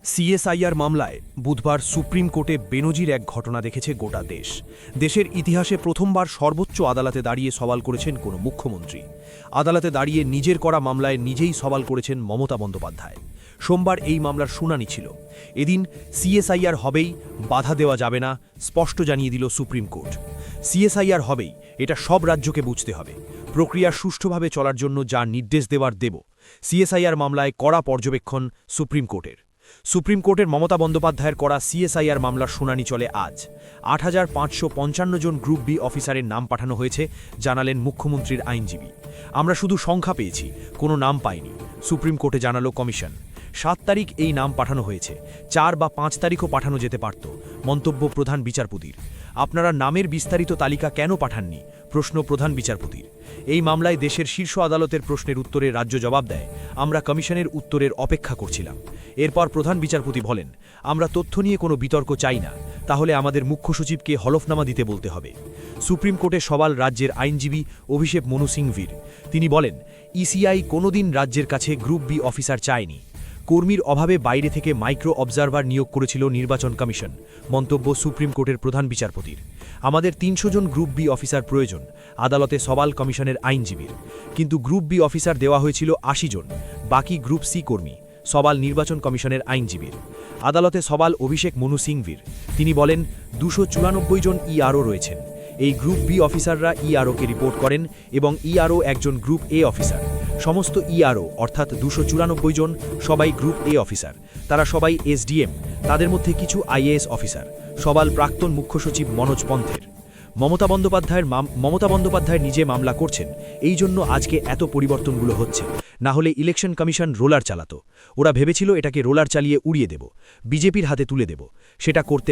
CSIR মামলায় বুধবার supreme কোর্টে বেনজির এক ঘটনা দেখেছে গোটা দেশ। দেশের ইতিহাসে প্রথমবার সর্বোচ্চ আদালতে দাঁড়িয়ে সওয়াল করেছেন কোনো মুখ্যমন্ত্রী। আদালতে দাঁড়িয়ে নিজের করা মামলায় নিজেই সওয়াল করেছেন মমতা বন্দ্যোপাধ্যায়। সোমবার এই মামলার শুনানি ছিল। এদিন সিএসআইআর হবেই, বাধা দেওয়া যাবে না, স্পষ্ট জানিয়ে দিল সুপ্রিম কোর্ট। সিএসআইআর হবেই, এটা সব রাজ্যকে বুঝতে হবে। প্রক্রিয়া সুষ্ঠুভাবে চলার জন্য যা নির্দেশ দেওয়ার দেব। সিএসআইআর মামলায় কড়া পর্যবেক্ষণ সুপ্রিম কোর্টের। সুপ্রিম কোর্টের মমতা বন্দ্যোপাধ্যায়ের করা সিএসআইআর মামলার শুনানি চলে আজ। ৮৫৫৫ জন গ্রুপ বি অফিসারের নাম পাঠানো হয়েছে, জানালেন মুখ্যমন্ত্রীর আইনজীবী। আমরা শুধু সংখ্যা পেয়েছি, কোনো নাম পাইনি, সুপ্রিম কোর্টে জানালো কমিশন। ৭ তারিখ এই নাম পাঠানো হয়েছে, ৪ বা ৫ তারিখও পাঠানো যেতে পারত, মন্তব্য প্রধান বিচারপতির। আপনারা নামের বিস্তারিত তালিকা কেন পাঠাননি, প্রশ্ন প্রধান বিচারপতির। এই মামলায় দেশের শীর্ষ আদালতের প্রশ্নের উত্তরে রাজ্য জবাব দেয়, আমরা কমিশনের উত্তরের অপেক্ষা করছিলাম। এরপর প্রধান বিচারপতি বলেন, আমরা তথ্য নিয়ে কোনো বিতর্ক চাই না, তাহলে আমাদের মুখ্য সচিবকে হলফনামা দিতে বলতে হবে। সুপ্রিম কোর্টে সওয়াল রাজ্যের আইনজীবী অভিষেক মনু সিংভির। তিনি বলেন, ইসিআই কোনোদিন রাজ্যের কাছে গ্রুপ বি অফিসার চায়নি। কর্মীর অভাবে বাইরে থেকে মাইক্রো অবজারভার নিয়োগ করেছিল নির্বাচন কমিশন, মন্তব্য সুপ্রিম কোর্টের প্রধান বিচারপতির। আমাদের ৩০০ জন গ্রুপ বি অফিসার প্রয়োজন, আদালতে সওয়াল কমিশনের আইনজীবীর। কিন্তু গ্রুপ বি অফিসার দেওয়া হয়েছিল ৮০ জন, বাকি গ্রুপ সি কর্মী, সওয়াল নির্বাচন কমিশনের আইনজীবীর। আদালতে সওয়াল অভিষেক মনু সিংভির। তিনি বলেন, ২৯৪ জন ইআরও রয়েছেন। এই গ্রুপ বি অফিসাররা ইআরওকে রিপোর্ট করেন এবং ইআরও একজন গ্রুপ এ অফিসার। সমস্ত ইআরও অর্থাৎ ২৯৪ জন সবাই গ্রুপ এ অফিসার। তারা সবাই এসডিএম, তাদের মধ্যে কিছু আইএএস অফিসার। সওয়াল প্রাক্তন মুখ্য সচিব মনোজ পন্থের। মমতা বন্দ্যোপাধ্যায় নিজে মামলা করছেন, এই জন্য আজকে এত পরিবর্তনগুলো হচ্ছে। না হলে ইলেকশন কমিশন রোলার চালাতো। ওরা ভেবেছিল এটাকে রোলার চালিয়ে উড়িয়ে দেব, বিজেপির হাতে তুলে দেব। সেটা করতে